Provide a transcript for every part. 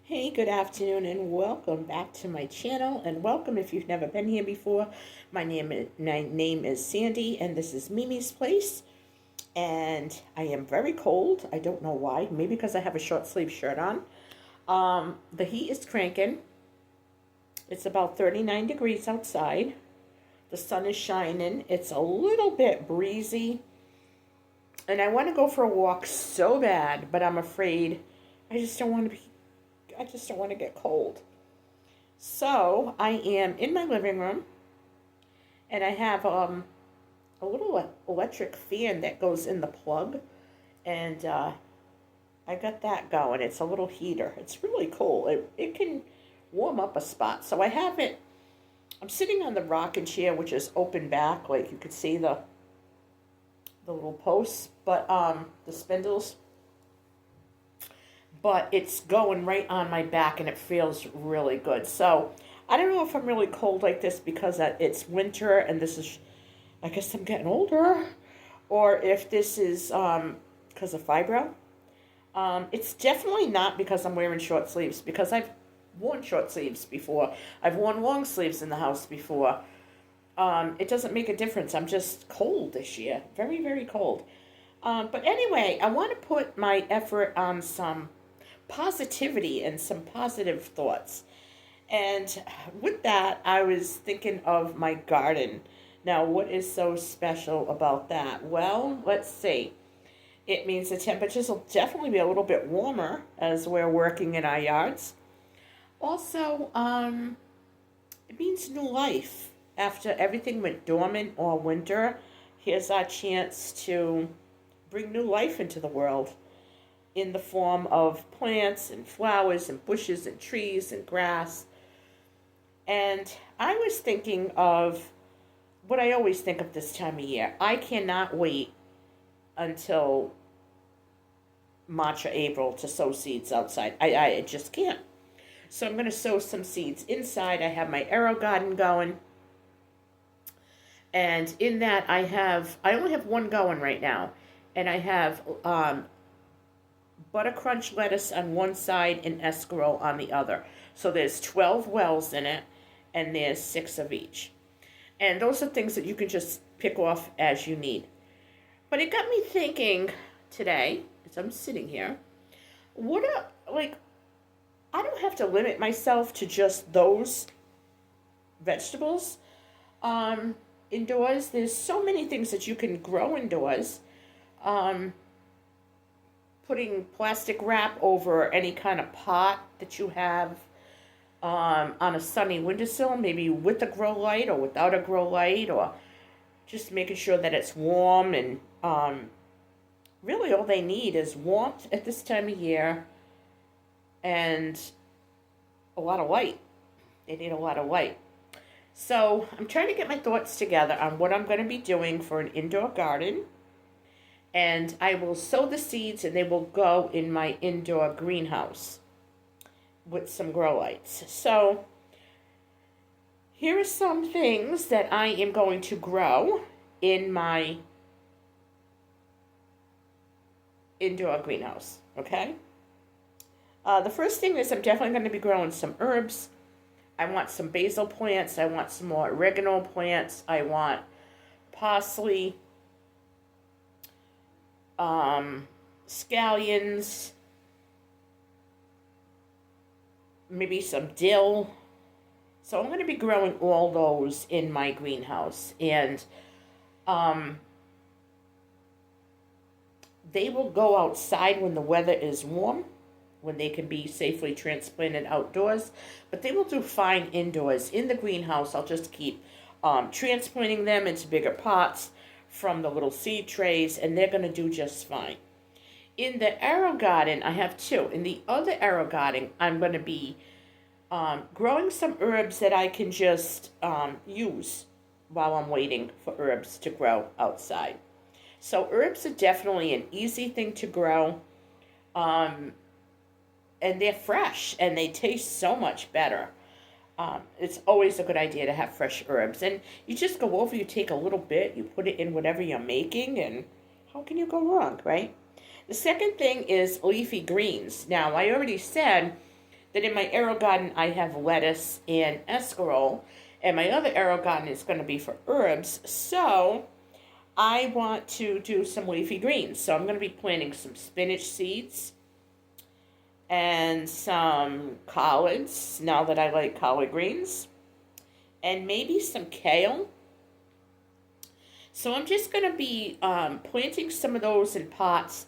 Hey, good afternoon, and welcome back to my channel. And welcome if you've never been here before. My name is Sandy, and this is Mimi's Place. And I am very cold. I don't know why. Maybe because I have a short sleeve shirt on. The heat is cranking. It's about 39 degrees outside. The sun is shining. It's a little bit breezy. And I want to go for a walk so bad, but I'm afraid I just don't want to get cold. So I am in my living room, and I have a little electric fan that goes in the plug, and I got that going. It's a little heater. It's really cool. It can warm up a spot. So I have it. I'm sitting on the rocking chair, which is open back, like you could see the little posts, but the spindles. But it's going right on my back and it feels really good. So I don't know if I'm really cold like this because it's winter and I guess I'm getting older, or if this is because of fibro. It's definitely not because I'm wearing short sleeves, because I've worn short sleeves before. I've worn long sleeves in the house before. It doesn't make a difference. I'm just cold this year. Very, very cold. But anyway, I want to put my effort on some positivity and some positive thoughts. And with that, I was thinking of my garden. Now, what is so special about that? Well, let's see. It means the temperatures will definitely be a little bit warmer as we're working in our yards. Also, it means new life. After everything went dormant all winter, here's our chance to bring new life into the world, in the form of plants and flowers and bushes and trees and grass. And I was thinking of what I always think of this time of year. I cannot wait until March or April to sow seeds outside. I just can't. So I'm going to sow some seeds inside. I have my AeroGarden going. And in that I only have one going right now. And I have Butter Crunch lettuce on one side and escarole on the other. So there's 12 wells in it, and there's 6 of each. And those are things that you can just pick off as you need. But it got me thinking today, as I'm sitting here, I don't have to limit myself to just those vegetables. Indoors, there's so many things that you can grow indoors. Putting plastic wrap over any kind of pot that you have on a sunny windowsill, maybe with a grow light or without a grow light, or just making sure that it's warm. And really all they need is warmth at this time of year and a lot of light. They need a lot of light. So I'm trying to get my thoughts together on what I'm going to be doing for an indoor garden. And I will sow the seeds, and they will go in my indoor greenhouse with some grow lights. So here are some things that I am going to grow in my indoor greenhouse, okay? The first thing is I'm definitely going to be growing some herbs. I want some basil plants. I want some more oregano plants. I want parsley, scallions, maybe some dill. So I'm going to be growing all those in my greenhouse, and they will go outside when the weather is warm, when they can be safely transplanted outdoors, but they will do fine indoors. In the greenhouse, I'll just keep transplanting them into bigger pots from the little seed trays, and they're going to do just fine. In the AeroGarden, I have 2. In the other AeroGarden, I'm going to be growing some herbs that I can just use while I'm waiting for herbs to grow outside. So herbs are definitely an easy thing to grow, and they're fresh, and they taste so much better. It's always a good idea to have fresh herbs. And you just go over, you take a little bit, you put it in whatever you're making, and how can you go wrong, right? The second thing is leafy greens. Now, I already said Then in my AeroGarden, I have lettuce and escarole. And my other AeroGarden is going to be for herbs. So I want to do some leafy greens. So I'm going to be planting some spinach seeds and some collards, now that I like collard greens, and maybe some kale. So I'm just going to be planting some of those in pots.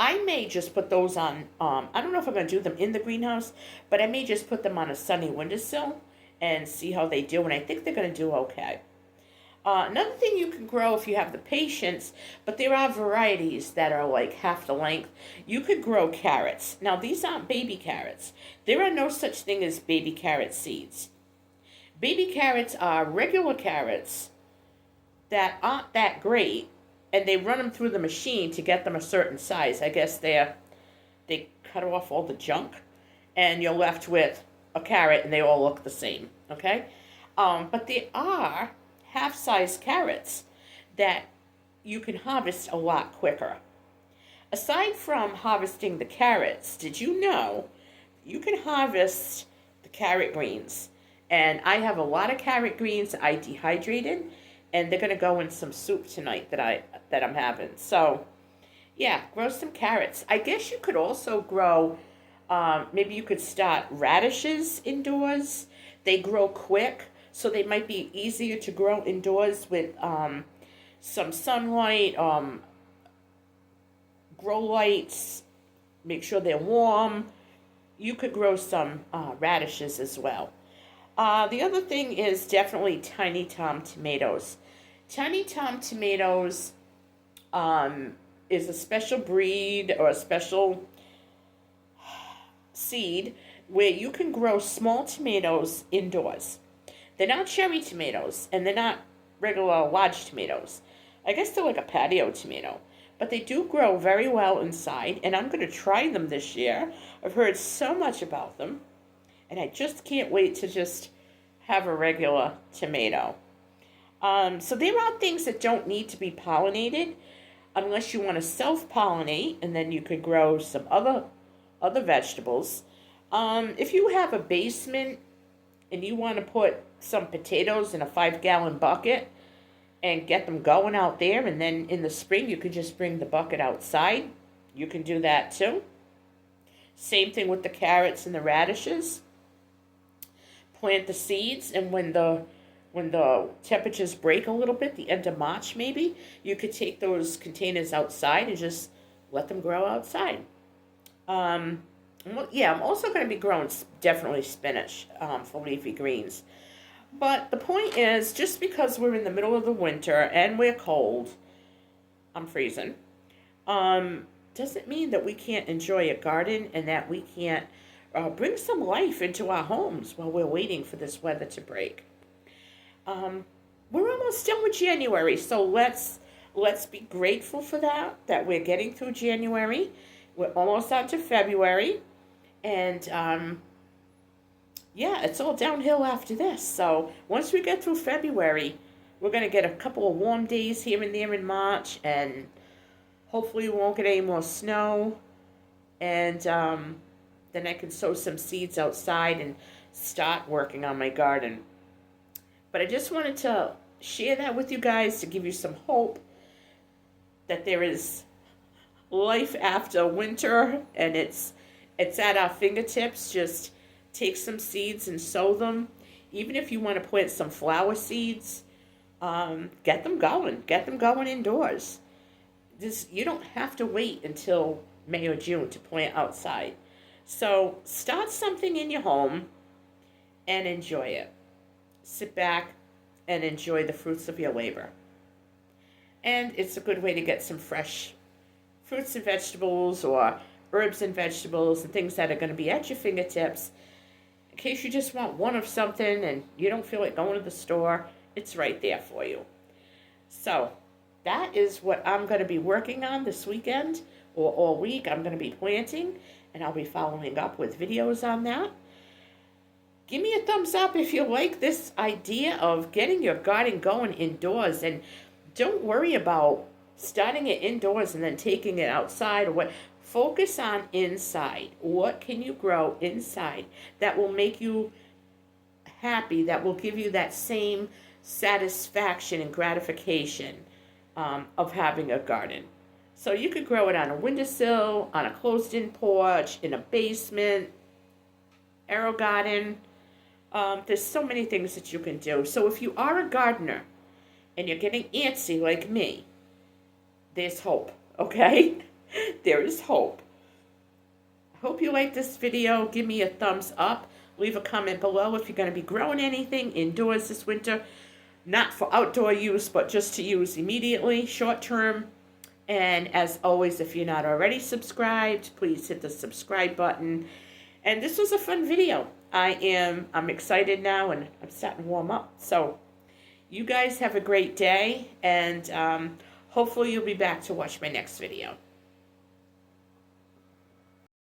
I may just put those on, I don't know if I'm going to do them in the greenhouse, but I may just put them on a sunny windowsill and see how they do, and I think they're going to do okay. Another thing you can grow if you have the patience, but there are varieties that are like half the length. You could grow carrots. Now, these aren't baby carrots. There are no such thing as baby carrot seeds. Baby carrots are regular carrots that aren't that great, and they run them through the machine to get them a certain size. I guess they cut off all the junk, and you're left with a carrot, and they all look the same, okay? But there are half-size carrots that you can harvest a lot quicker. Aside from harvesting the carrots, did you know you can harvest the carrot greens? And I have a lot of carrot greens I dehydrated, and they're going to go in some soup tonight that I'm having. So, yeah, grow some carrots. I guess you could also grow, maybe you could start radishes indoors. They grow quick, so they might be easier to grow indoors with some sunlight, grow lights, make sure they're warm. You could grow some radishes as well. The other thing is definitely Tiny Tom tomatoes. Tiny Tom tomatoes is a special breed or a special seed where you can grow small tomatoes indoors. They're not cherry tomatoes, and they're not regular large tomatoes. I guess they're like a patio tomato. But they do grow very well inside, and I'm going to try them this year. I've heard so much about them, and I just can't wait to just have a regular tomato. So there are things that don't need to be pollinated unless you want to self-pollinate, and then you could grow some other vegetables. If you have a basement and you want to put some potatoes in a 5-gallon bucket and get them going out there, and then in the spring you could just bring the bucket outside, you can do that too. Same thing with the carrots and the radishes. Plant the seeds, and when the temperatures break a little bit, the end of March maybe, you could take those containers outside and just let them grow outside. Yeah, I'm also going to be growing definitely spinach for leafy greens. But the point is, just because we're in the middle of the winter and we're cold, I'm freezing, doesn't mean that we can't enjoy a garden and that we can't bring some life into our homes while we're waiting for this weather to break. We're almost done with January, so let's be grateful for that we're getting through January. We're almost on to February, and yeah, it's all downhill after this. So once we get through February, we're going to get a couple of warm days here and there in March, and hopefully we won't get any more snow, and then I can sow some seeds outside and start working on my garden. But I just wanted to share that with you guys to give you some hope that there is life after winter, and it's at our fingertips. Just take some seeds and sow them. Even if you want to plant some flower seeds, get them going. Get them going indoors. You don't have to wait until May or June to plant outside. So start something in your home and enjoy it. Sit back and enjoy the fruits of your labor. And it's a good way to get some fresh fruits and vegetables, or herbs and vegetables, and things that are going to be at your fingertips. In case you just want one of something and you don't feel like going to the store, it's right there for you. So that is what I'm going to be working on this weekend, or all week. I'm going to be planting, and I'll be following up with videos on that. Give me a thumbs up if you like this idea of getting your garden going indoors, and don't worry about starting it indoors and then taking it outside or what. Focus on inside. What can you grow inside that will make you happy, that will give you that same satisfaction and gratification of having a garden? So you could grow it on a windowsill, on a closed-in porch, in a basement, arrow garden. There's so many things that you can do. So if you are a gardener and you're getting antsy like me, there's hope, okay? There is hope. Hope you like this video. Give me a thumbs up. Leave a comment below if you're going to be growing anything indoors this winter. Not for outdoor use, but just to use immediately, short term. And as always, if you're not already subscribed, please hit the subscribe button. And this was a fun video. I'm excited now, and I'm starting to warm up. So you guys have a great day, and hopefully you'll be back to watch my next video.